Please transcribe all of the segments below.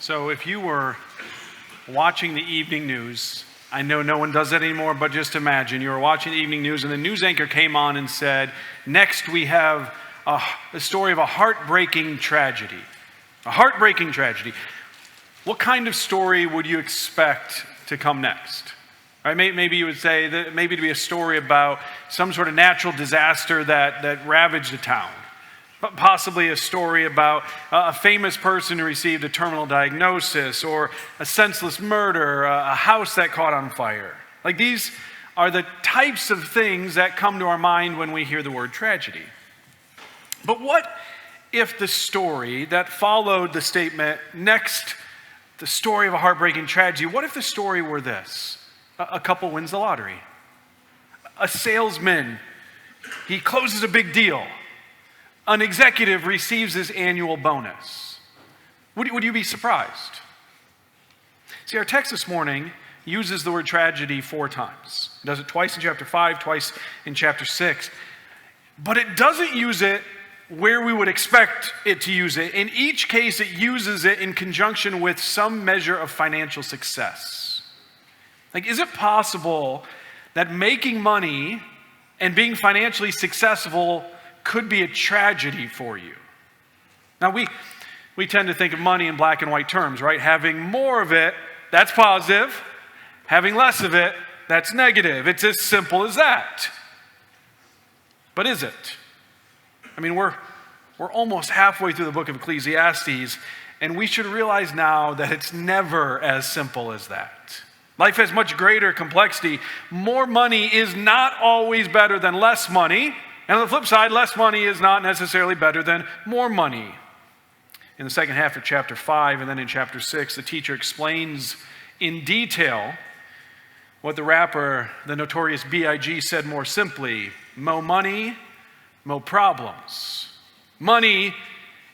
So if you were watching the evening news, I know no one does that anymore, but just imagine you were watching the evening news and the news anchor came on and said, next we have a story of a heartbreaking tragedy. A heartbreaking tragedy. What kind of story would you expect to come next? Right? Maybe you would say that maybe to be a story about some sort of natural disaster that ravaged a town. But possibly a story about a famous person who received a terminal diagnosis, or a senseless murder, a house that caught on fire. Like, these are the types of things that come to our mind when we hear the word tragedy. But what if the story that followed the statement, next, the story of a heartbreaking tragedy, what if the story were this? A couple wins the lottery. A salesman, he closes a big deal. An executive receives his annual bonus. Would you be surprised? See, our text this morning uses the word tragedy 4 times. It does it twice in chapter 5, twice in chapter 6. But it doesn't use it where we would expect it to use it. In each case, it uses it in conjunction with some measure of financial success. Like, is it possible that making money and being financially successful could be a tragedy for you? Now, we tend to think of money in black and white terms, right? Having more of it, that's positive. Having less of it, that's negative. It's as simple as that. But is it? I mean, we're almost halfway through the book of Ecclesiastes, and we should realize now that it's never as simple as that. Life has much greater complexity. More money is not always better than less money. And on the flip side, less money is not necessarily better than more money. In the second half of chapter 5 and then in chapter 6, the teacher explains in detail what the rapper, the notorious B.I.G., said more simply: mo money, mo problems. Money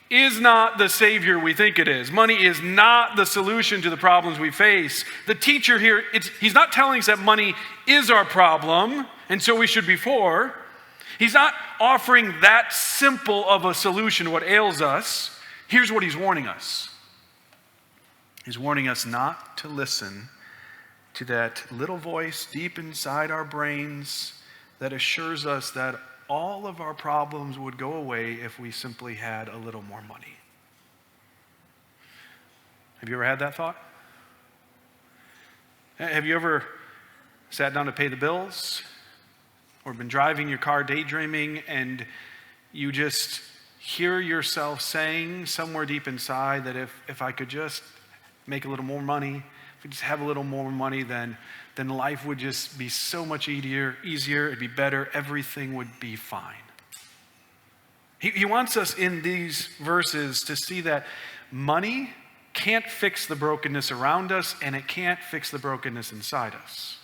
is not the savior we think it is. Money is not the solution to the problems we face. The teacher here, he's not telling us that money is our problem, and so we should be poor. He's not offering that simple of a solution to what ails us. Here's what he's warning us. He's warning us not to listen to that little voice deep inside our brains that assures us that all of our problems would go away if we simply had a little more money. Have you ever had that thought? Have you ever sat down to pay the bills? Or been driving your car daydreaming, and you just hear yourself saying somewhere deep inside that if I could just make a little more money, if we just have a little more money, then life would just be so much easier, it'd be better, everything would be fine. He wants us in these verses to see that money can't fix the brokenness around us, and it can't fix the brokenness inside us.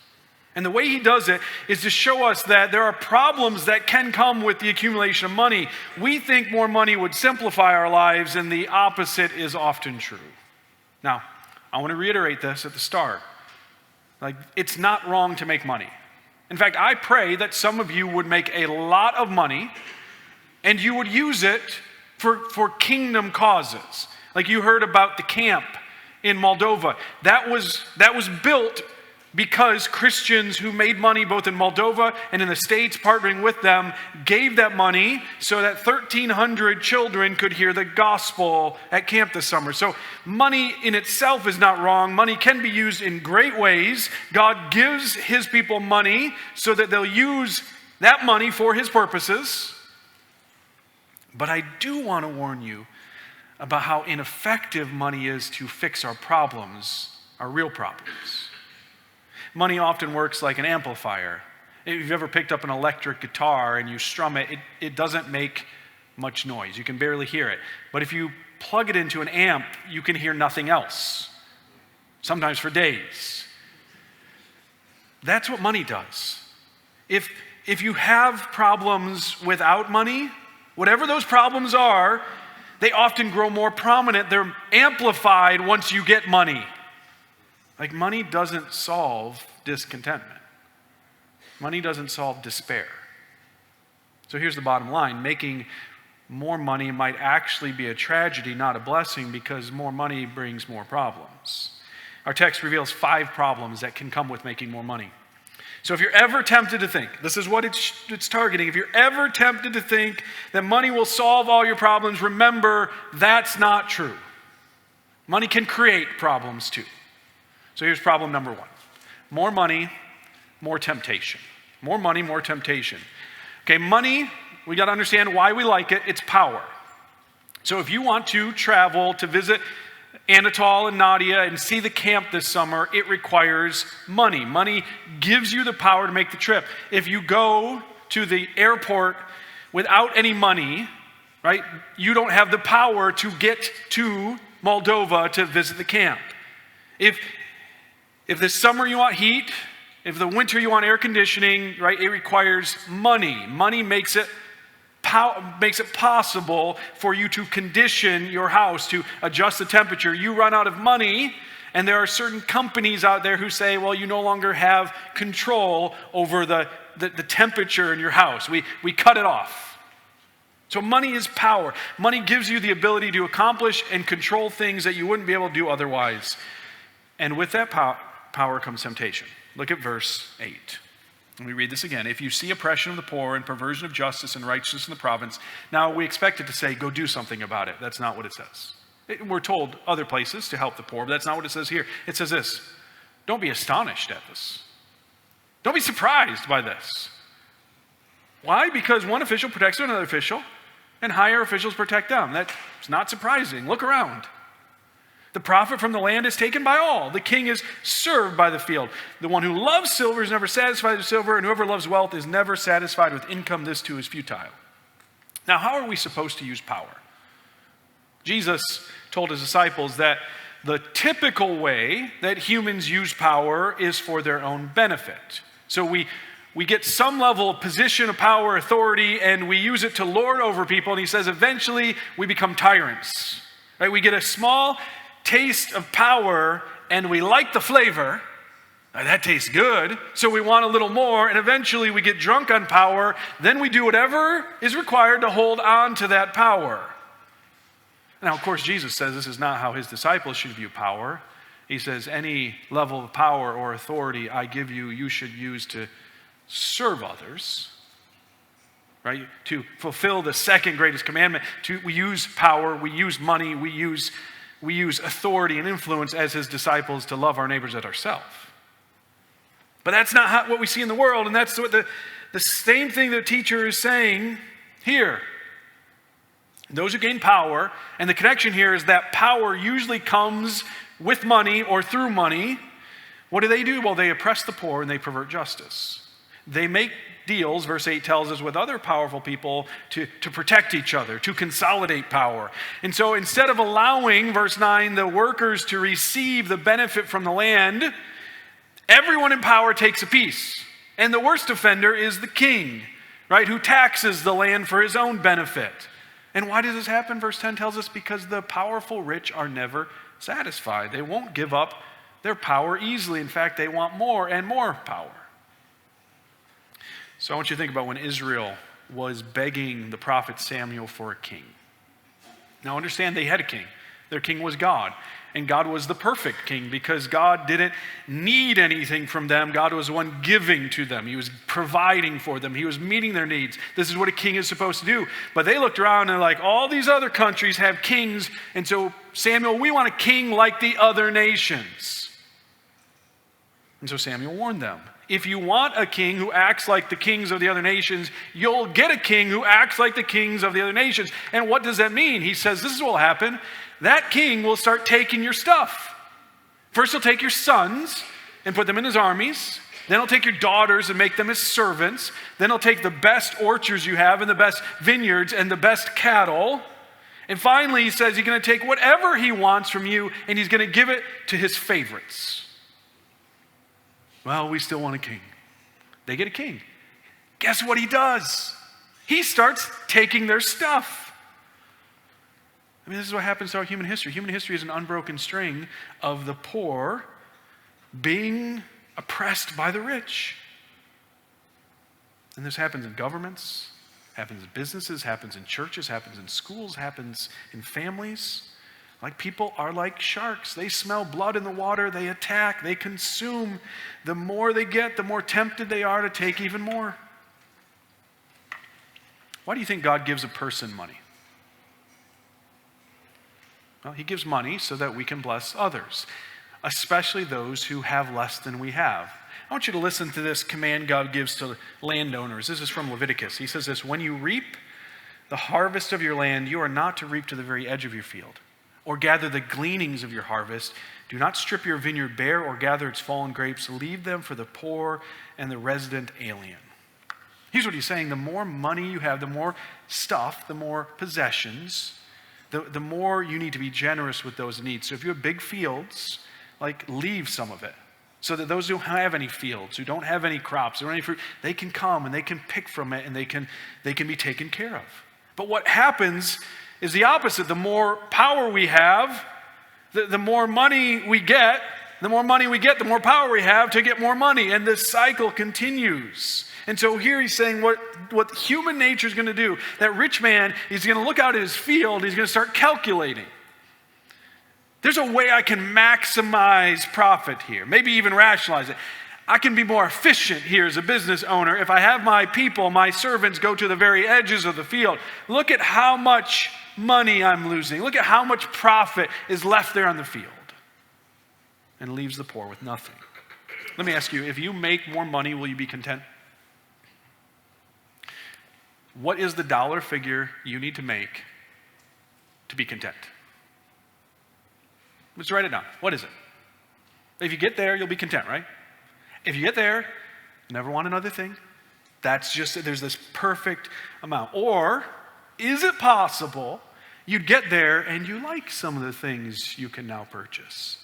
And the way he does it is to show us that there are problems that can come with the accumulation of money. We think more money would simplify our lives, and the opposite is often true. Now, I want to reiterate this at the start. Like, it's not wrong to make money. In fact, I pray that some of you would make a lot of money, and you would use it for kingdom causes. Like, you heard about the camp in Moldova. That was built because Christians who made money both in Moldova and in the States, partnering with them, gave that money so that 1,300 children could hear the gospel at camp this summer. So money in itself is not wrong. Money can be used in great ways. God gives his people money so that they'll use that money for his purposes. But I do want to warn you about how ineffective money is to fix our problems, our real problems. Money often works like an amplifier. If you've ever picked up an electric guitar and you strum it, it doesn't make much noise. You can barely hear it. But if you plug it into an amp, you can hear nothing else, sometimes for days. That's what money does. If you have problems without money, whatever those problems are, they often grow more prominent. They're amplified once you get money. Like, money doesn't solve discontentment. Money doesn't solve despair. So here's the bottom line. Making more money might actually be a tragedy, not a blessing, because more money brings more problems. Our text reveals 5 problems that can come with making more money. So if you're ever tempted to think, this is what it's targeting, if you're ever tempted to think that money will solve all your problems, remember that's not true. Money can create problems too. So here's problem number 1. More money, more temptation. More money, more temptation. Okay, money, we got to understand why we like it. It's power. So if you want to travel to visit Anatol and Nadia and see the camp this summer, it requires money. Money gives you the power to make the trip. If you go to the airport without any money, right, you don't have the power to get to Moldova to visit the camp. If this summer you want heat, if the winter you want air conditioning, right, it requires money. Money makes it possible for you to condition your house, to adjust the temperature. You run out of money, and there are certain companies out there who say, well, you no longer have control over the temperature in your house. We cut it off. So money is power. Money gives you the ability to accomplish and control things that you wouldn't be able to do otherwise. And with that power comes temptation. Look at verse 8. Let me read this again. If you see oppression of the poor and perversion of justice and righteousness in the province, now we expect it to say, go do something about it. That's not what it says. We're told other places to help the poor, but that's not what it says here. It says this: don't be astonished at this. Don't be surprised by this. Why? Because one official protects another official, and higher officials protect them. That's not surprising. Look around. The profit from the land is taken by all. The king is served by the field. The one who loves silver is never satisfied with silver, and whoever loves wealth is never satisfied with income. This too is futile. Now, how are we supposed to use power? Jesus told his disciples that the typical way that humans use power is for their own benefit. So we get some level of position of power, authority, and we use it to lord over people. And he says eventually we become tyrants. Right? We get a small taste of power and we like the flavor. Now, that tastes good, so we want a little more, and eventually we get drunk on power. Then we do whatever is required to hold on to that power. Now, of course, Jesus says this is not how his disciples should view power. He says any level of power or authority I give you, you should use to serve others, right? To fulfill the second greatest commandment. We use power, we use money, we use authority and influence as his disciples to love our neighbors as ourselves. But that's not what we see in the world, and that's what the same thing the teacher is saying here. Those who gain power, and the connection here is that power usually comes with money or through money. What do? Well, they oppress the poor and they pervert justice. They make deals, verse 8 tells us, with other powerful people to protect each other, to consolidate power. And so instead of allowing, verse 9, the workers to receive the benefit from the land, everyone in power takes a piece. And the worst offender is the king, right, who taxes the land for his own benefit. And why does this happen? Verse 10 tells us because the powerful rich are never satisfied. They won't give up their power easily. In fact, they want more and more power. So I want you to think about when Israel was begging the prophet Samuel for a king. Now understand they had a king. Their king was God. And God was the perfect king because God didn't need anything from them. God was the one giving to them. He was providing for them. He was meeting their needs. This is what a king is supposed to do. But they looked around and like, all these other countries have kings. And so, Samuel, we want a king like the other nations. And so Samuel warned them. If you want a king who acts like the kings of the other nations, you'll get a king who acts like the kings of the other nations. And what does that mean? He says, this is what will happen. That king will start taking your stuff. First, he'll take your sons and put them in his armies. Then he'll take your daughters and make them his servants. Then he'll take the best orchards you have and the best vineyards and the best cattle. And finally, he says he's going to take whatever he wants from you and he's going to give it to his favorites. Well, we still want a king. They get a king. Guess what he does? He starts taking their stuff. I mean, this is what happens to our human history. Human history is an unbroken string of the poor being oppressed by the rich. And this happens in governments, Happens in businesses, happens in churches, happens in schools, happens in families. Like people are like sharks. They smell blood in the water, they attack, they consume. The more they get, the more tempted they are to take even more. Why do you think God gives a person money? Well, he gives money so that we can bless others, especially those who have less than we have. I want you to listen to this command God gives to landowners. This is from Leviticus. He says this, when you reap the harvest of your land, you are not to reap to the very edge of your field, or gather the gleanings of your harvest. Do not strip your vineyard bare or gather its fallen grapes. Leave them for the poor and the resident alien. Here's what he's saying. The more money you have, the more stuff, the more possessions, the more you need to be generous with those needs. So if you have big fields, leave some of it. So that those who don't have any fields, who don't have any crops, or any fruit, they can come and they can pick from it and they can be taken care of. But what happens is the opposite. The more power we have, the more money we get. The more money we get, the more power we have to get more money. And this cycle continues. And so here he's saying what human nature is going to do. That rich man is going to look out at his field. He's going to start calculating. There's a way I can maximize profit here. Maybe even rationalize it. I can be more efficient here as a business owner if I have my people, my servants, go to the very edges of the field. Look at how much money I'm losing. Look at how much profit is left there on the field. And leaves the poor with nothing. Let me ask you, if you make more money, will you be content? What is the dollar figure you need to make to be content? Let's write it down. What is it? If you get there, you'll be content, right? If you get there, you never want another thing. There's this perfect amount. Or, is it possible you'd get there and you like some of the things you can now purchase?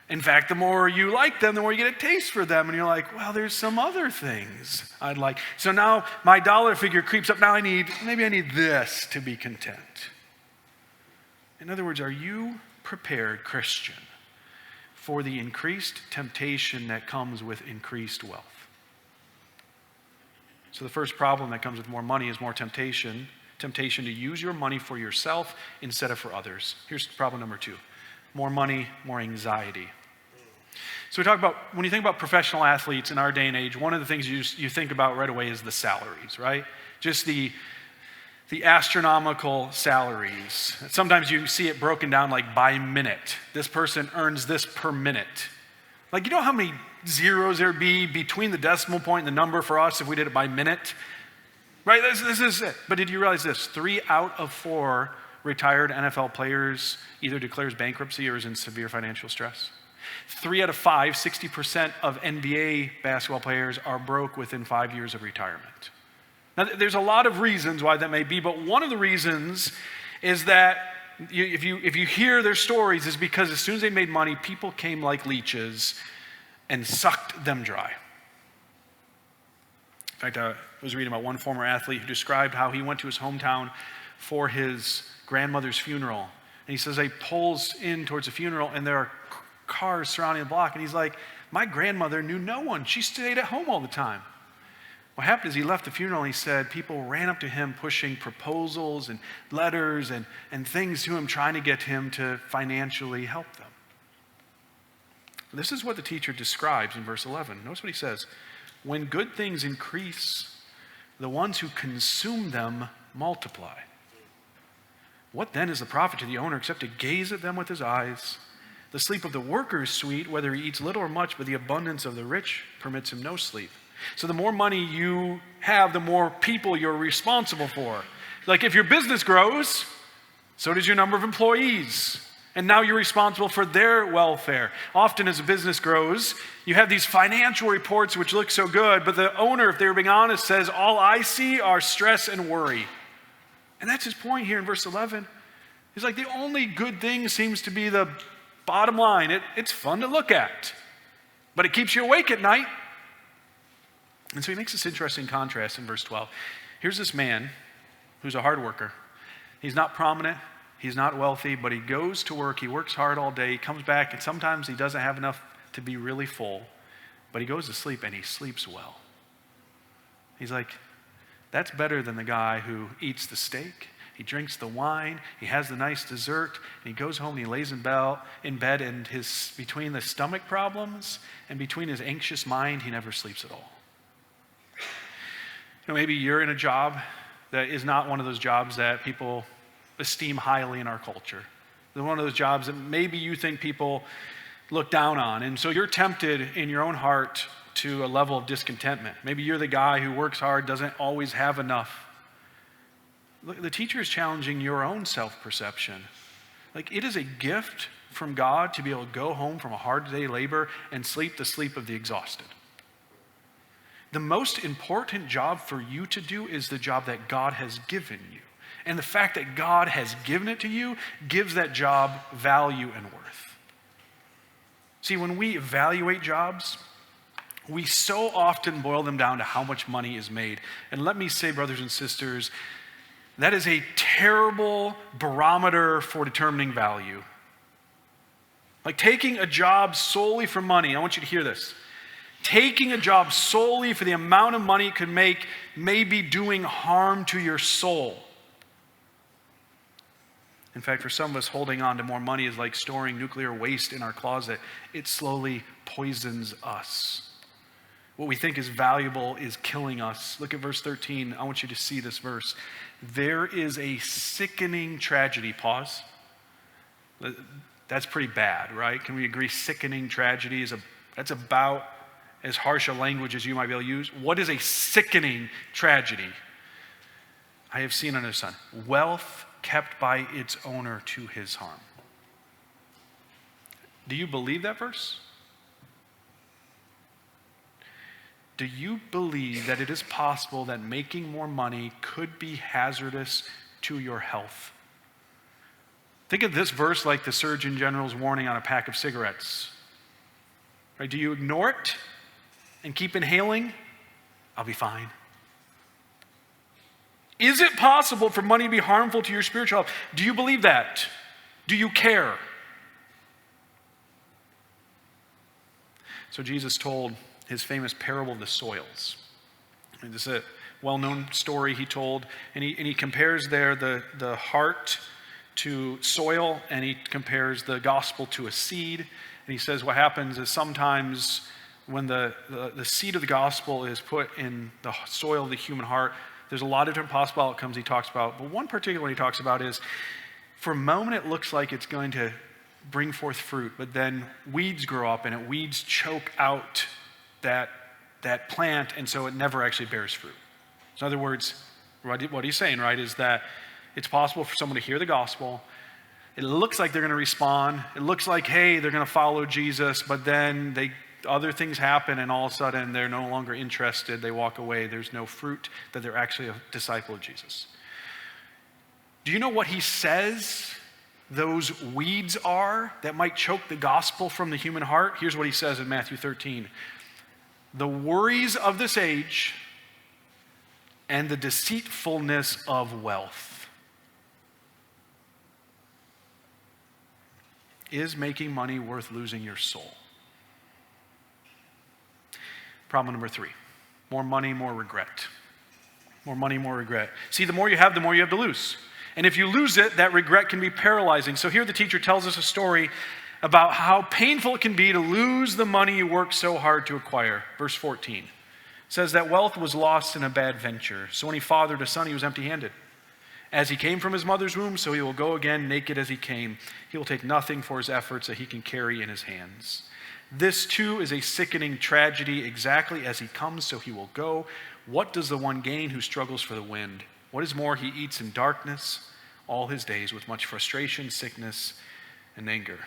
In fact, the more you like them, the more you get a taste for them. And you're like, well, there's some other things I'd like. So now my dollar figure creeps up. Now maybe I need this to be content. In other words, are you prepared, Christian, for the increased temptation that comes with increased wealth? So the first problem that comes with more money is more temptation to use your money for yourself instead of for others. Here's problem number 2. More money, more anxiety. So when you think about professional athletes in our day and age, one of the things you think about right away is the salaries, right? Just the astronomical salaries. Sometimes you see it broken down by minute. This person earns this per minute. You know how many zeros there'd be between the decimal point and the number for us if we did it by minute? Right, this is it. But did you realize this? 3 out of 4 retired NFL players either declares bankruptcy or is in severe financial stress. 3 out of 5, 60% of NBA basketball players are broke within 5 years of retirement. Now, there's a lot of reasons why that may be, but one of the reasons is that if you hear their stories is because as soon as they made money, people came like leeches and sucked them dry. In fact, I was reading about one former athlete who described how he went to his hometown for his grandmother's funeral. And he says he pulls in towards the funeral and there are cars surrounding the block. And he's like, my grandmother knew no one. She stayed at home all the time. What happened is he left the funeral and he said people ran up to him pushing proposals and letters and things to him trying to get him to financially help them. This is what the teacher describes in verse 11. Notice what he says. When good things increase, the ones who consume them multiply. What then is the profit to the owner except to gaze at them with his eyes? The sleep of the worker is sweet, whether he eats little or much, but the abundance of the rich permits him no sleep. So the more money you have, the more people you're responsible for. If your business grows, so does your number of employees. And now you're responsible for their welfare. Often as a business grows, you have these financial reports which look so good, but the owner, if they were being honest, says, all I see are stress and worry. And that's his point here in verse 11. He's like, the only good thing seems to be the bottom line. It's fun to look at, but it keeps you awake at night. And so he makes this interesting contrast in verse 12. Here's this man who's a hard worker. He's not prominent. He's not wealthy, but he goes to work. He works hard all day. He comes back, and sometimes he doesn't have enough to be really full, but he goes to sleep, and he sleeps well. He's like, That's better than the guy who eats the steak, he drinks the wine, he has the nice dessert, and he goes home and he lays in bed, and between the stomach problems and between his anxious mind, he never sleeps at all. Maybe you're in a job that is not one of those jobs that people esteem highly in our culture. They're one of those jobs that maybe you think people look down on. And so you're tempted in your own heart to a level of discontentment. Maybe you're the guy who works hard, doesn't always have enough. Look, the teacher is challenging your own self-perception. Like, it is a gift from God to be able to go home from a hard day labor and sleep the sleep of the exhausted. The most important job for you to do is the job that God has given you. And the fact that God has given it to you gives that job value and worth. See, when we evaluate jobs, we so often boil them down to how much money is made. And let me say, brothers and sisters, that is a terrible barometer for determining value. Like taking a job solely for money, I want you to hear this. Taking a job solely for the amount of money it could make may be doing harm to your soul. In fact, for some of us, holding on to more money is like storing nuclear waste in our closet. It slowly poisons us. What we think is valuable is killing us. Look at verse 13. I want you to see this verse. There is a sickening tragedy. Pause. That's pretty bad, right? Can we agree sickening tragedy that's about as harsh a language as you might be able to use? What is a sickening tragedy? I have seen under the sun. Wealth kept by its owner to his harm. Do you believe that verse? Do you believe that it is possible that making more money could be hazardous to your health? Think of this verse like the Surgeon General's warning on a pack of cigarettes. Right? Do you ignore it and keep inhaling? I'll be fine. Is it possible for money to be harmful to your spiritual health? Do you believe that? Do you care? So Jesus told his famous parable of the soils. And this is a well-known story he told, and he compares there the heart to soil, and he compares the gospel to a seed. And he says what happens is sometimes when the seed of the gospel is put in the soil of the human heart, there's a lot of different possible outcomes he talks about. But one particular one he talks about is, for a moment it looks like it's going to bring forth fruit, but then weeds grow up and weeds choke out that plant, and so it never actually bears fruit. So in other words, what he's saying, right, is that it's possible for someone to hear the gospel. It looks like they're going to respond. It looks like, hey, they're going to follow Jesus, but then other things happen, and all of a sudden they're no longer interested. They walk away. There's no fruit that they're actually a disciple of Jesus. Do you know what he says those weeds are that might choke the gospel from the human heart? Here's what he says in Matthew 13. The worries of this age and the deceitfulness of wealth. Is making money worth losing your soul? Problem number 3. More money, more regret. More money, more regret. See, the more you have to lose. And if you lose it, that regret can be paralyzing. So here the teacher tells us a story about how painful it can be to lose the money you worked so hard to acquire. Verse 14 says that wealth was lost in a bad venture. So when he fathered a son, he was empty-handed. As he came from his mother's womb, so he will go again naked as he came. He will take nothing for his efforts that he can carry in his hands. This too is a sickening tragedy. Exactly as he comes, so he will go. What does the one gain who struggles for the wind? What is more, he eats in darkness all his days with much frustration, sickness, and anger.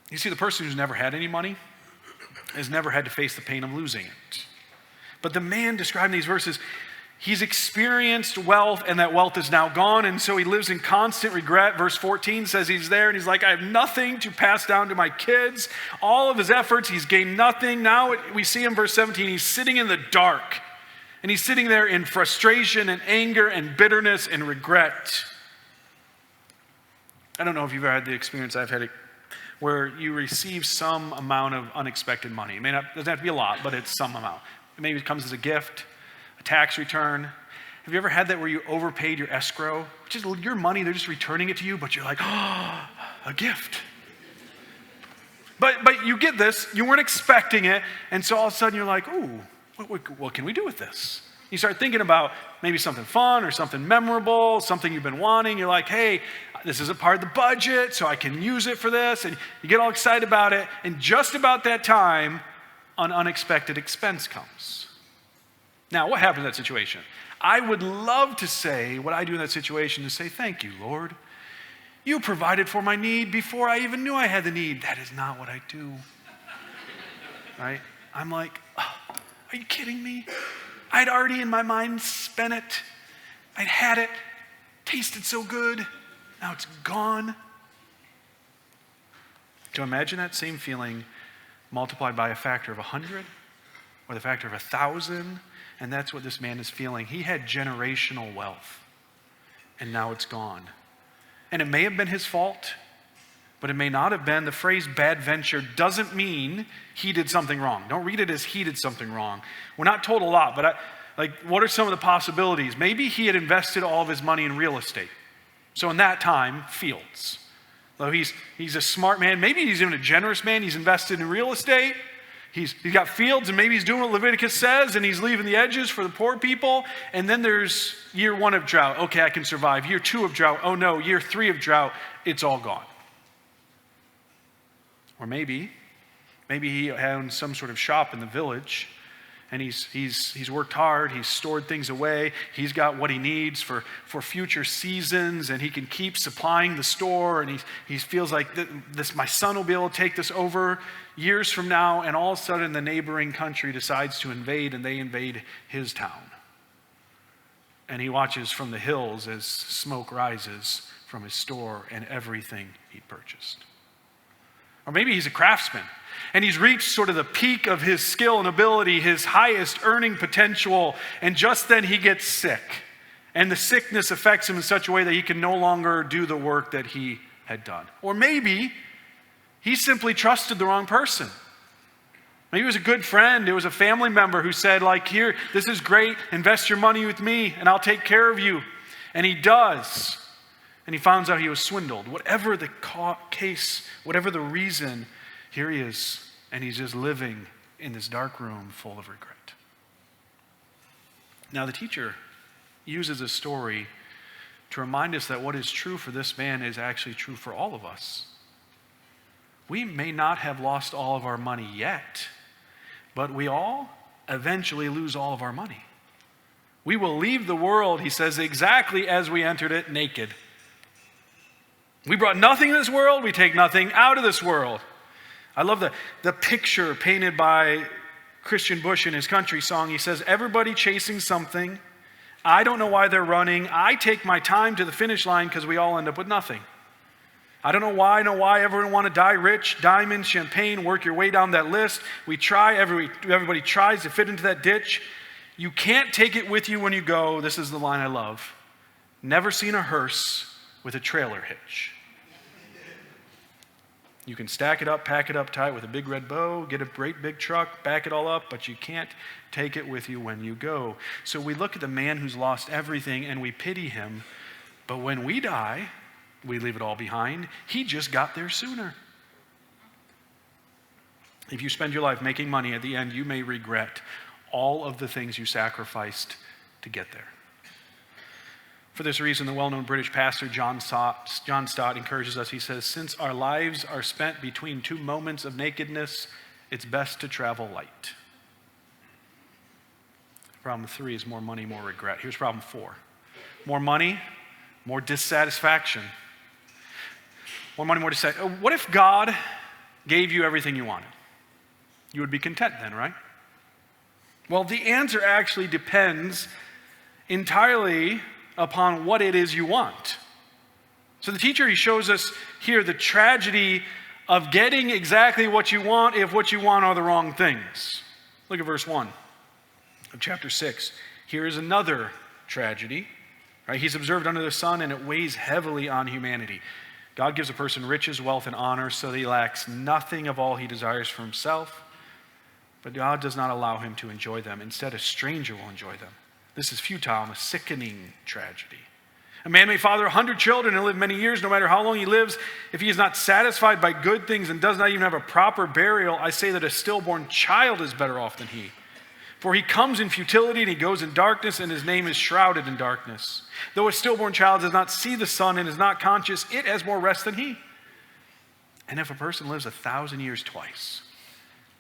You see, the person who's never had any money has never had to face the pain of losing it. But the man described in these verses, he's experienced wealth, and that wealth is now gone, and so he lives in constant regret. Verse 14 says he's there, and he's like, I have nothing to pass down to my kids. All of his efforts, he's gained nothing. Now we see in verse 17, he's sitting in the dark, and he's sitting there in frustration and anger and bitterness and regret. I don't know if you've ever had the experience I've had where you receive some amount of unexpected money. It doesn't have to be a lot, but it's some amount. Maybe it comes as a gift, a tax return. Have you ever had that where you overpaid your escrow? Which is your money, they're just returning it to you, but you're like, oh, a gift. But you get this, you weren't expecting it, and so all of a sudden you're like, ooh, what can we do with this? You start thinking about maybe something fun or something memorable, something you've been wanting. You're like, hey, this is a part of the budget, so I can use it for this. And you get all excited about it, and just about that time, an unexpected expense comes. Now, what happens in that situation? I would love to say what I do in that situation is say, thank you, Lord. You provided for my need before I even knew I had the need. That is not what I do. Right? I'm like, oh, are you kidding me? I'd already in my mind spent it. I'd had it. Tasted so good. Now it's gone. Do you imagine that same feeling multiplied by a factor of 100 or the factor of 1,000? And that's what this man is feeling. He had generational wealth, and now it's gone. And it may have been his fault, but it may not have been. The phrase bad venture doesn't mean he did something wrong. Don't read it as he did something wrong. We're not told a lot, but what are some of the possibilities? Maybe he had invested all of his money in real estate. So in that time, fields. Though he's a smart man, maybe he's even a generous man, he's invested in real estate. He's got fields, and maybe he's doing what Leviticus says, and he's leaving the edges for the poor people. And then there's year 1 of drought. Okay, I can survive. Year 2 of drought. Oh no, year 3 of drought. It's all gone. Or maybe he owns some sort of shop in the village, and he's worked hard. He's stored things away. He's got what he needs for future seasons, and he can keep supplying the store. And he feels like my son will be able to take this over years from now. And all of a sudden, the neighboring country decides to invade, and they invade his town. And he watches from the hills as smoke rises from his store and everything he purchased. Or maybe he's a craftsman, and he's reached sort of the peak of his skill and ability, his highest earning potential, and just then he gets sick. And the sickness affects him in such a way that he can no longer do the work that he had done. Or maybe he simply trusted the wrong person. Maybe it was a good friend, it was a family member who said, like, here, this is great, invest your money with me, and I'll take care of you. And he does. And he finds out he was swindled. Whatever the case, whatever the reason, here he is, and he's just living in this dark room full of regret. Now the teacher uses a story to remind us that what is true for this man is actually true for all of us. We may not have lost all of our money yet, but we all eventually lose all of our money. We will leave the world, he says, exactly as we entered it, naked. We brought nothing in this world, we take nothing out of this world. I love the picture painted by Christian Bush in his country song. He says, everybody chasing something. I don't know why they're running. I take my time to the finish line because we all end up with nothing. I don't know why. I know why everyone want to die rich, diamonds, champagne, work your way down that list. We try, everybody tries to fit into that ditch. You can't take it with you when you go. This is the line I love. Never seen a hearse with a trailer hitch. You can stack it up, pack it up tight with a big red bow, get a great big truck, back it all up, but you can't take it with you when you go. So we look at the man who's lost everything and we pity him, but when we die, we leave it all behind. He just got there sooner. If you spend your life making money, at the end you may regret all of the things you sacrificed to get there. For this reason, the well-known British pastor John Stott encourages us. He says, since our lives are spent between two moments of nakedness, it's best to travel light. Problem 3 is more money, more regret. Here's problem 4. More money, more dissatisfaction. More money, more dissatisfaction. What if God gave you everything you wanted? You would be content then, right? Well, the answer actually depends entirely upon what it is you want. So the teacher, he shows us here the tragedy of getting exactly what you want if what you want are the wrong things. Look at verse 1 of chapter 6. Here is another tragedy. Right? He's observed under the sun, and it weighs heavily on humanity. God gives a person riches, wealth, and honor so that he lacks nothing of all he desires for himself. But God does not allow him to enjoy them. Instead, a stranger will enjoy them. This is futile and a sickening tragedy. A man may father 100 children and live many years, no matter how long he lives. If he is not satisfied by good things and does not even have a proper burial, I say that a stillborn child is better off than he. For he comes in futility and he goes in darkness, and his name is shrouded in darkness. Though a stillborn child does not see the sun and is not conscious, it has more rest than he. And if a person lives 1,000 years twice,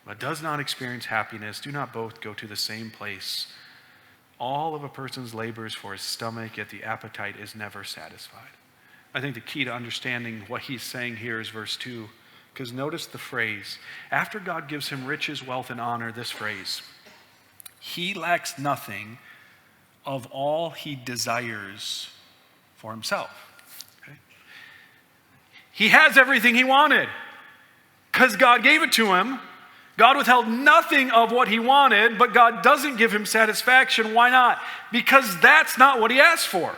but does not experience happiness, do not both go to the same place? All of a person's labors for his stomach, yet the appetite is never satisfied. I think the key to understanding what he's saying here is verse 2, because notice the phrase. After God gives him riches, wealth, and honor, this phrase, he lacks nothing of all he desires for himself. Okay? He has everything he wanted because God gave it to him. God withheld nothing of what he wanted, but God doesn't give him satisfaction. Why not? Because that's not what he asked for.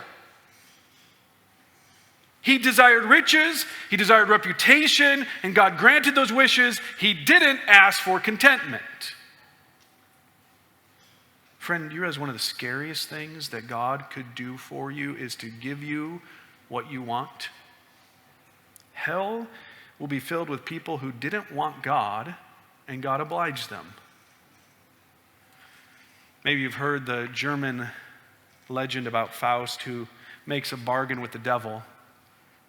He desired riches, he desired reputation, and God granted those wishes. He didn't ask for contentment. Friend, you realize one of the scariest things that God could do for you is to give you what you want? Hell will be filled with people who didn't want God, and God obliged them. Maybe you've heard the German legend about Faust, who makes a bargain with the devil,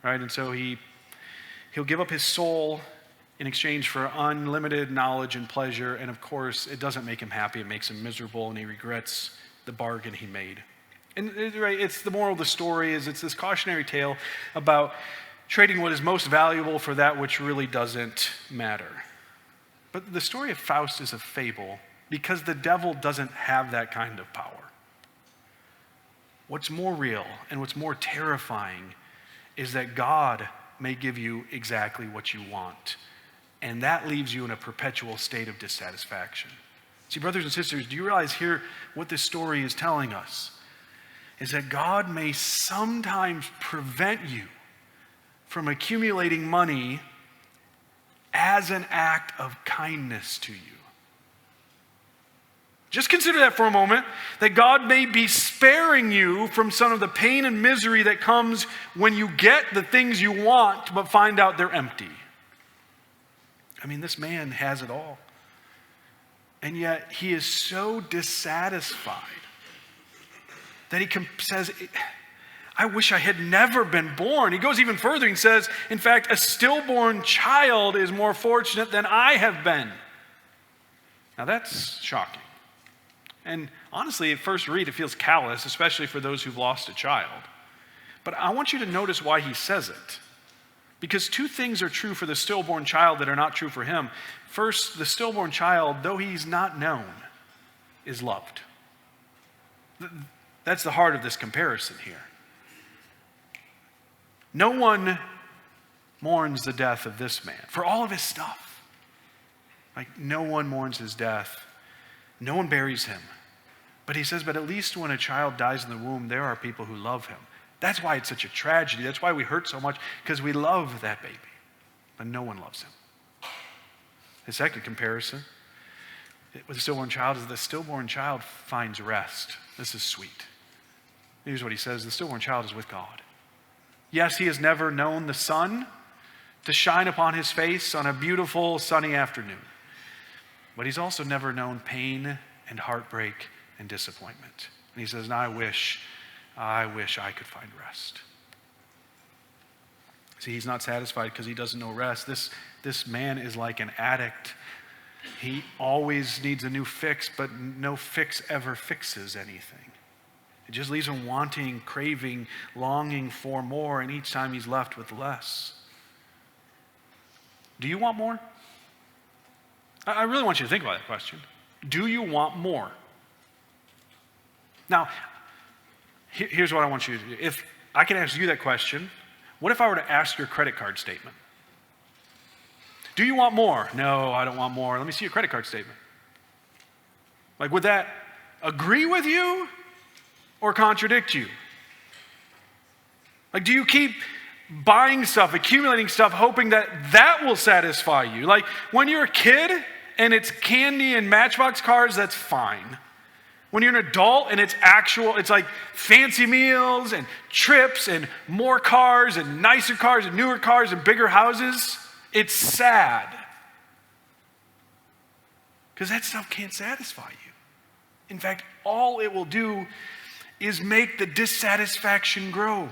right? And so he'll give up his soul in exchange for unlimited knowledge and pleasure, and of course, it doesn't make him happy, it makes him miserable, and he regrets the bargain he made. And right, it's the moral of the story is it's this cautionary tale about trading what is most valuable for that which really doesn't matter. But the story of Faust is a fable because the devil doesn't have that kind of power. What's more real and what's more terrifying is that God may give you exactly what you want, and that leaves you in a perpetual state of dissatisfaction. See, brothers and sisters, do you realize here what this story is telling us? Is that God may sometimes prevent you from accumulating money as an act of kindness to you. Just consider that for a moment, that God may be sparing you from some of the pain and misery that comes when you get the things you want but find out they're empty. I mean, this man has it all. And yet he is so dissatisfied that he says, I wish I had never been born. He goes even further and says, in fact, a stillborn child is more fortunate than I have been. Now that's shocking. And honestly, at first read, it feels callous, especially for those who've lost a child. But I want you to notice why he says it. Because two things are true for the stillborn child that are not true for him. First, the stillborn child, though he's not known, is loved. That's the heart of this comparison here. No one mourns the death of this man for all of his stuff. Like, no one mourns his death. No one buries him. But he says, but at least when a child dies in the womb, there are people who love him. That's why it's such a tragedy. That's why we hurt so much, because we love that baby. But no one loves him. The second comparison with the stillborn child is the stillborn child finds rest. This is sweet. Here's what he says. The stillborn child is with God. Yes, he has never known the sun to shine upon his face on a beautiful sunny afternoon. But he's also never known pain and heartbreak and disappointment. And he says, I wish I could find rest. See, he's not satisfied because he doesn't know rest. This man is like an addict. He always needs a new fix, but no fix ever fixes anything. It just leaves him wanting, craving, longing for more, and each time he's left with less. Do you want more? I really want you to think about that question. Do you want more? Now, here's what I want you to do. If I can ask you that question, what if I were to ask your credit card statement? Do you want more? No, I don't want more. Let me see your credit card statement. Like, would that agree with you or contradict you? Like, do you keep buying stuff, accumulating stuff, hoping that will satisfy you? Like, when you're a kid and it's candy and Matchbox cars, that's fine. When you're an adult and it's like fancy meals and trips and more cars and nicer cars and newer cars and bigger houses, it's sad. Because that stuff can't satisfy you. In fact, all it will do is make the dissatisfaction grow.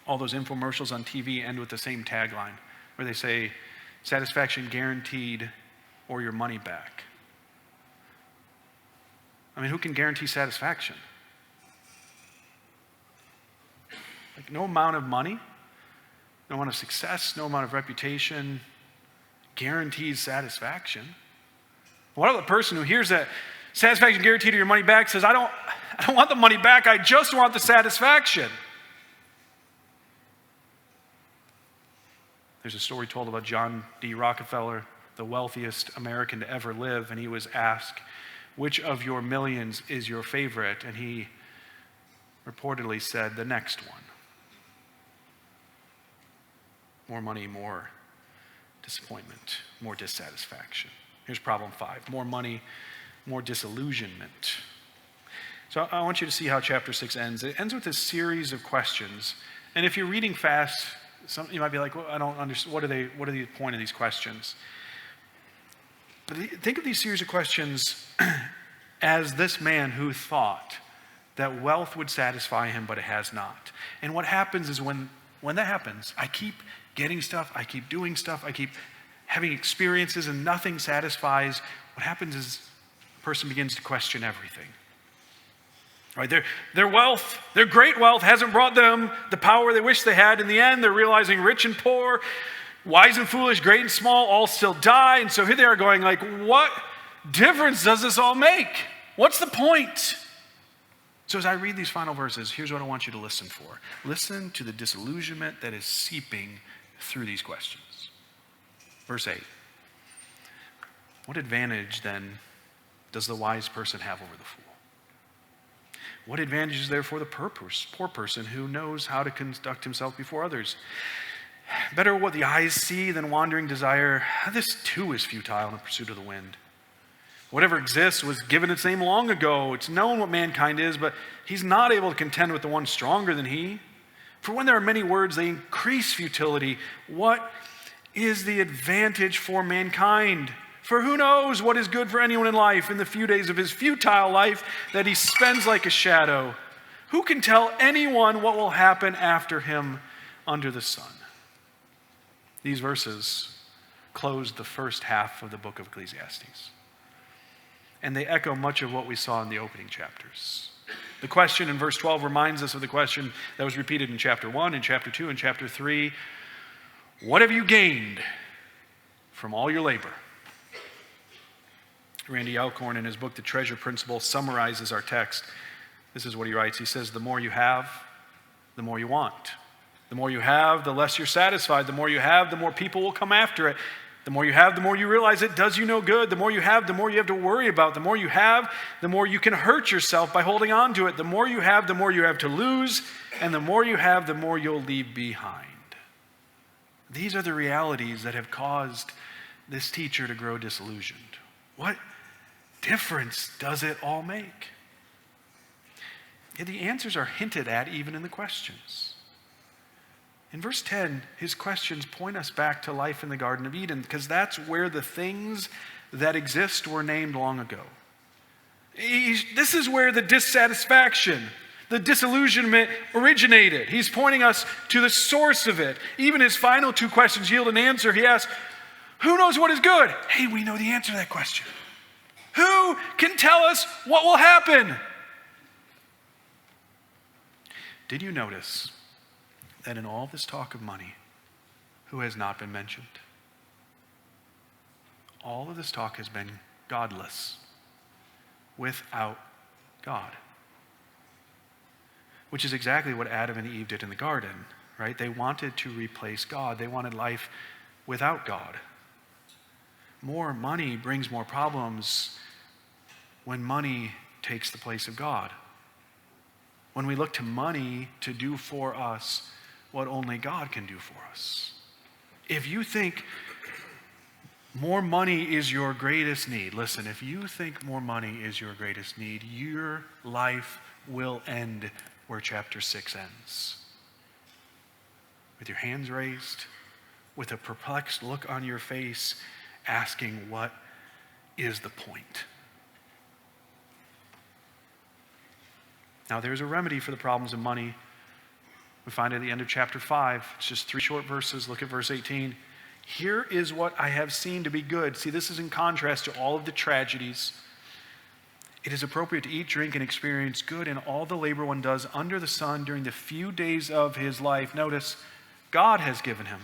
All those infomercials on TV end with the same tagline, where they say, satisfaction guaranteed or your money back. I mean, who can guarantee satisfaction? Like, no amount of money, no amount of success, no amount of reputation guarantees satisfaction. What about the person who hears that satisfaction guaranteed or your money back, says, I don't want the money back, I just want the satisfaction. There's a story told about John D. Rockefeller, the wealthiest American to ever live, and he was asked, which of your millions is your favorite? And he reportedly said, the next one. More money, more disappointment, more dissatisfaction. Here's problem 5. More money, more disillusionment. So I want you to see how chapter 6 ends. It ends with a series of questions. And if you're reading fast, you might be like, well, I don't understand. What are the point of these questions? But think of these series of questions as this man who thought that wealth would satisfy him, but it has not. And what happens is when that happens, I keep getting stuff, I keep doing stuff, I keep having experiences and nothing satisfies. What happens is a person begins to question everything. Right? Their wealth, their great wealth hasn't brought them the power they wish they had. In the end, they're realizing rich and poor, wise and foolish, great and small, all still die. And so here they are going like, what difference does this all make? What's the point? So as I read these final verses, here's what I want you to listen for. Listen to the disillusionment that is seeping through these questions. Verse 8. What advantage then does the wise person have over the fool? What advantage is there for the poor person who knows how to conduct himself before others? Better what the eyes see than wandering desire. This too is futile in the pursuit of the wind. Whatever exists was given its name long ago. It's known what mankind is, but he's not able to contend with the one stronger than he. For when there are many words, they increase futility. What is the advantage for mankind? For who knows what is good for anyone in life in the few days of his futile life that he spends like a shadow? Who can tell anyone what will happen after him under the sun? These verses close the first half of the book of Ecclesiastes. And they echo much of what we saw in the opening chapters. The question in verse 12 reminds us of the question that was repeated in chapter 1, in chapter 2, and chapter 3. What have you gained from all your labor? Randy Alcorn, in his book, The Treasure Principle, summarizes our text. This is what he writes. He says, the more you have, the more you want. The more you have, the less you're satisfied. The more you have, the more people will come after it. The more you have, the more you realize it does you no good. The more you have, the more you have to worry about. The more you have, the more you can hurt yourself by holding on to it. The more you have, the more you have to lose. And the more you have, the more you'll leave behind. These are the realities that have caused this teacher to grow disillusioned. What difference does it all make? Yet the answers are hinted at even in the questions. In verse 10, his questions point us back to life in the Garden of Eden, because that's where the things that exist were named long ago. This is where the dissatisfaction, the disillusionment originated. He's pointing us to the source of it. Even his final 2 questions yield an answer. He asks, who knows what is good? Hey, we know the answer to that question. Who can tell us what will happen? Did you notice that in all this talk of money, who has not been mentioned? All of this talk has been godless, without God. Which is exactly what Adam and Eve did in the garden, right? They wanted to replace God. They wanted life without God. More money brings more problems when money takes the place of God. When we look to money to do for us what only God can do for us. If you think more money is your greatest need. Listen, if you think more money is your greatest need, your life will end where chapter 6 ends. With your hands raised, with a perplexed look on your face, asking, what is the point? Now, there's a remedy for the problems of money. We find it at the end of chapter 5. It's just 3 short verses. Look at verse 18. Here is what I have seen to be good. See, this is in contrast to all of the tragedies. It is appropriate to eat, drink, and experience good in all the labor one does under the sun during the few days of his life. Notice, God has given him,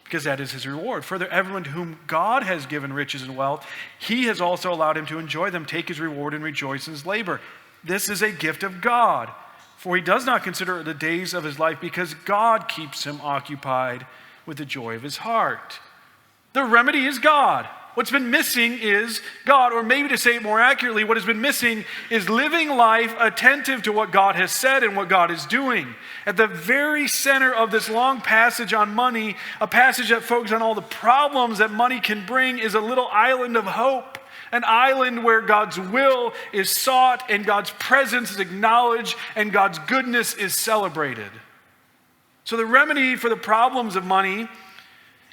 because that is his reward. Further, everyone to whom God has given riches and wealth, he has also allowed him to enjoy them, take his reward, and rejoice in his labor. This is a gift of God, for he does not consider the days of his life, because God keeps him occupied with the joy of his heart. The remedy is God. What's been missing is God, or maybe to say it more accurately, what has been missing is living life attentive to what God has said and what God is doing. At the very center of this long passage on money, a passage that focuses on all the problems that money can bring, is a little island of hope. An island where God's will is sought and God's presence is acknowledged and God's goodness is celebrated. So the remedy for the problems of money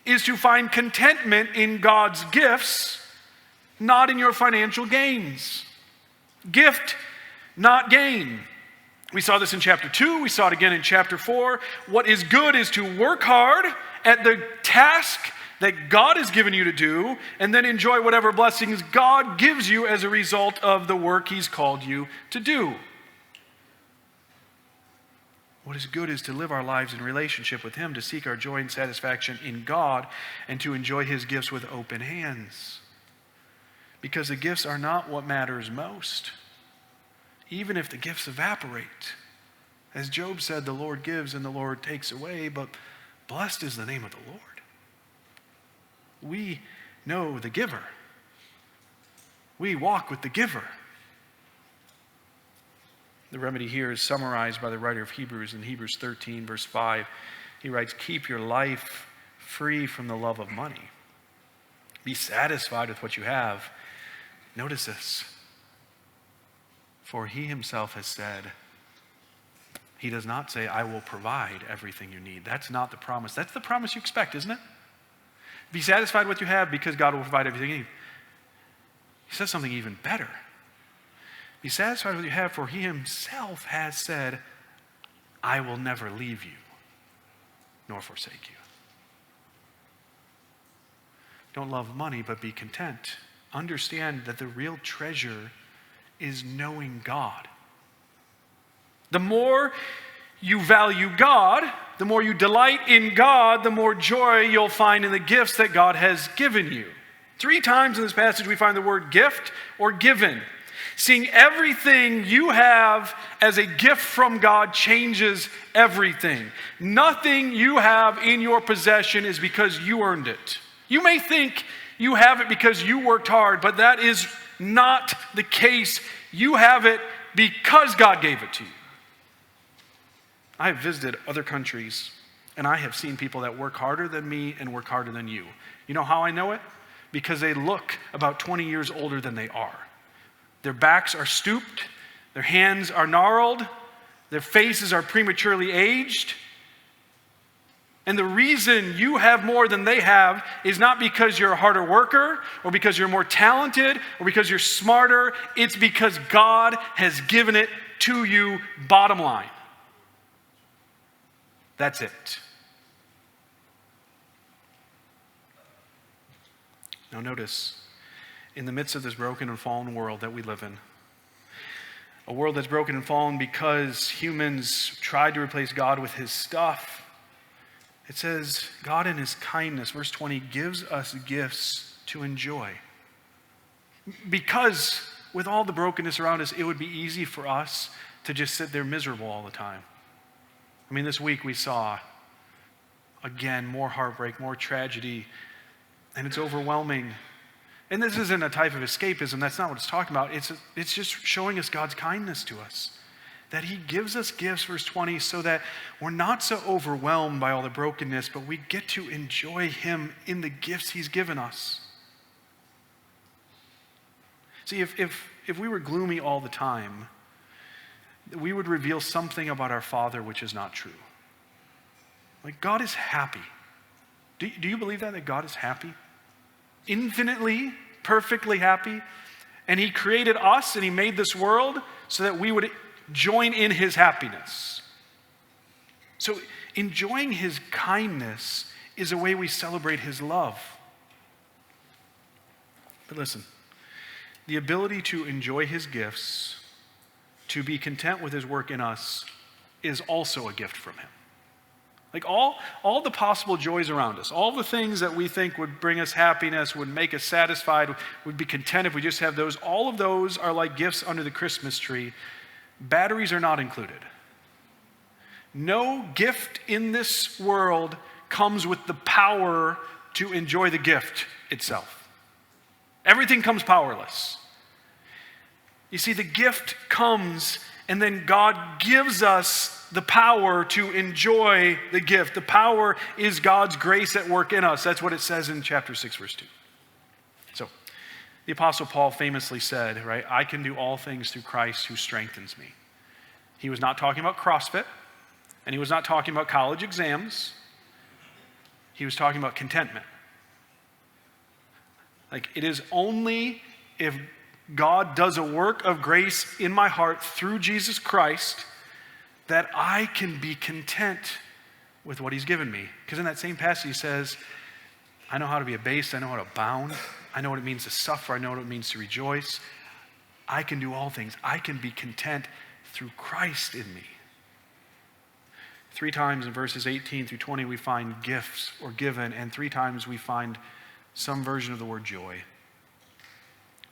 is to find contentment in God's gifts, not in your financial gains. Gift, not gain. We saw this in chapter 2. We saw it again in chapter 4. What is good is to work hard at the task that God has given you to do, and then enjoy whatever blessings God gives you as a result of the work he's called you to do. What is good is to live our lives in relationship with him, to seek our joy and satisfaction in God, and to enjoy his gifts with open hands. Because the gifts are not what matters most, even if the gifts evaporate. As Job said, the Lord gives and the Lord takes away, but blessed is the name of the Lord. We know the giver. We walk with the giver. The remedy here is summarized by the writer of Hebrews in Hebrews 13, verse 5. He writes, keep your life free from the love of money. Be satisfied with what you have. Notice this. For he himself has said, he does not say, I will provide everything you need. That's not the promise. That's the promise you expect, isn't it? Be satisfied with what you have because God will provide everything you need. He says something even better. Be satisfied with what you have, for he himself has said, I will never leave you nor forsake you. Don't love money, but be content. Understand that the real treasure is knowing God. The more you value God, the more you delight in God, the more joy you'll find in the gifts that God has given you. 3 times in this passage we find the word gift or given. Seeing everything you have as a gift from God changes everything. Nothing you have in your possession is because you earned it. You may think you have it because you worked hard, but that is not the case. You have it because God gave it to you. I have visited other countries, and I have seen people that work harder than me and work harder than you. You know how I know it? Because they look about 20 years older than they are. Their backs are stooped, their hands are gnarled, their faces are prematurely aged. And the reason you have more than they have is not because you're a harder worker or because you're more talented or because you're smarter. It's because God has given it to you, bottom line. That's it. Now notice, in the midst of this broken and fallen world that we live in, a world that's broken and fallen because humans tried to replace God with his stuff, it says, God in his kindness, verse 20, gives us gifts to enjoy. Because with all the brokenness around us, it would be easy for us to just sit there miserable all the time. I mean, this week we saw, again, more heartbreak, more tragedy, and it's overwhelming. And this isn't a type of escapism. That's not what it's talking about. It's just showing us God's kindness to us. that he gives us gifts, verse 20, so that we're not so overwhelmed by all the brokenness, but we get to enjoy him in the gifts he's given us. See, if we were gloomy all the time, we would reveal something about our Father which is not true. Like, God is happy. Do you believe that God is happy? Infinitely, perfectly happy. And he created us and he made this world so that we would join in his happiness. So enjoying his kindness is a way we celebrate his love. But listen, the ability to enjoy his gifts, to be content with his work in us, is also a gift from him. Like all the possible joys around us, all the things that we think would bring us happiness, would make us satisfied, would be content if we just have those, all of those are like gifts under the Christmas tree. Batteries are not included. No gift in this world comes with the power to enjoy the gift itself. Everything comes powerless. You see, the gift comes and then God gives us the power to enjoy the gift. The power is God's grace at work in us. That's what it says in chapter 6, verse 2. So, the Apostle Paul famously said, right, I can do all things through Christ who strengthens me. He was not talking about CrossFit, and he was not talking about college exams. He was talking about contentment. Like, it is only if God does a work of grace in my heart through Jesus Christ that I can be content with what he's given me. Because in that same passage he says, I know how to be abased, I know how to abound, I know what it means to suffer, I know what it means to rejoice. I can do all things. I can be content through Christ in me. 3 times in verses 18 through 20 we find gifts or given, and 3 times we find some version of the word joy.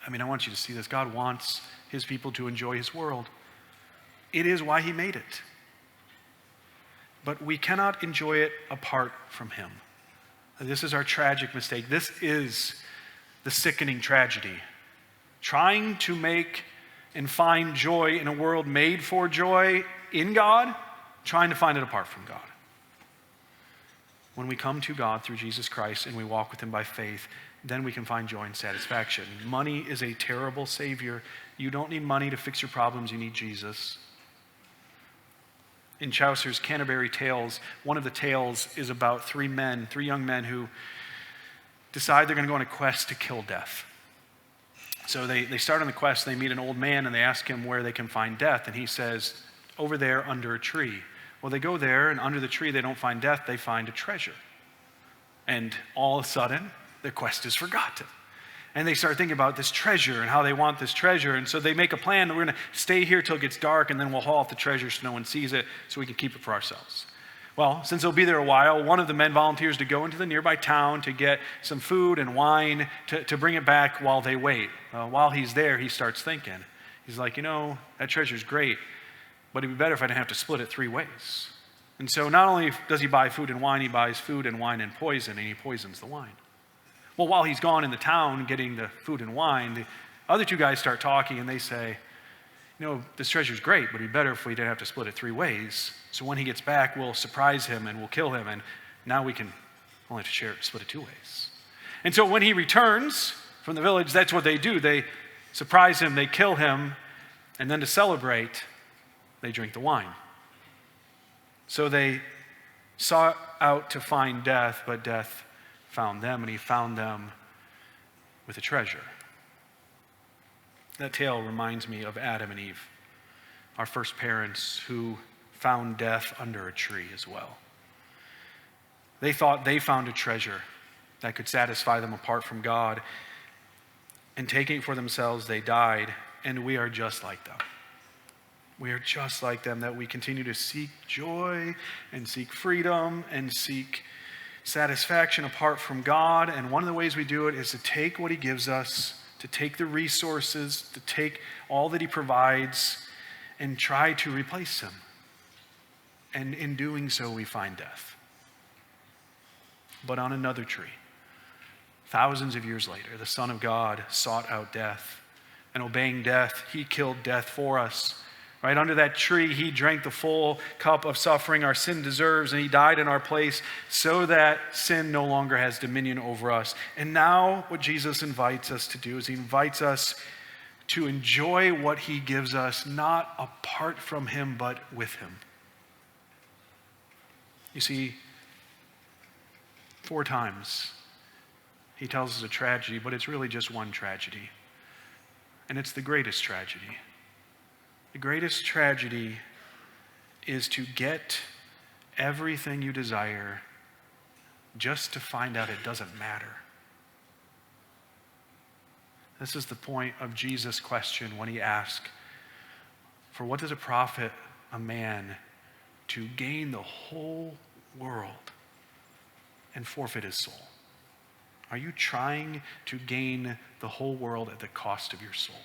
I mean, I want you to see this. God wants his people to enjoy his world. It is why he made it. But we cannot enjoy it apart from him. This is our tragic mistake. This is the sickening tragedy. Trying to make and find joy in a world made for joy in God, trying to find it apart from God. When we come to God through Jesus Christ and we walk with him by faith, then we can find joy and satisfaction. Money is a terrible savior. You don't need money to fix your problems. You need Jesus. In Chaucer's Canterbury Tales, one of the tales is about 3 young men who decide they're going to go on a quest to kill death. So they start on the quest, they meet an old man and they ask him where they can find death. And he says, over there under a tree. Well, they go there and under the tree they don't find death, they find a treasure. And all of a sudden, the quest is forgotten. And they start thinking about this treasure and how they want this treasure. And so they make a plan that we're going to stay here till it gets dark and then we'll haul off the treasure so no one sees it so we can keep it for ourselves. Well, since they'll be there a while, one of the men volunteers to go into the nearby town to get some food and wine to bring it back while they wait. While he's there, he starts thinking. He's like, that treasure's great, but it'd be better if I didn't have to split it 3 ways. And so not only does he buy food and wine, he buys food and wine and poison, and he poisons the wine. Well, while he's gone in the town getting the food and wine, the other 2 guys start talking and they say, this treasure's great, but it'd be better if we didn't have to split it 3 ways. So when he gets back, we'll surprise him and we'll kill him, and now we can only have to split it 2 ways. And so when he returns from the village, that's what they do. They surprise him, they kill him, and then to celebrate, they drink the wine. So they sought out to find death, but death found them, and he found them with a treasure. That tale reminds me of Adam and Eve, our first parents who found death under a tree as well. They thought they found a treasure that could satisfy them apart from God, and taking it for themselves, they died, and we are just like them. We are just like them, that we continue to seek joy and seek freedom and seek satisfaction apart from God. And one of the ways we do it is to take what he gives us, to take the resources, to take all that he provides and try to replace him. And in doing so, we find death. But on another tree, thousands of years later, the Son of God sought out death. And obeying death, he killed death for us Right under that tree, he drank the full cup of suffering our sin deserves, and he died in our place so that sin no longer has dominion over us. And now what Jesus invites us to do is he invites us to enjoy what he gives us, not apart from him, but with him. You see, 4 times he tells us a tragedy, but it's really just one tragedy. And it's the greatest tragedy. The greatest tragedy is to get everything you desire just to find out it doesn't matter. This is the point of Jesus' question when he asked, for what does it profit a man to gain the whole world and forfeit his soul? Are you trying to gain the whole world at the cost of your soul?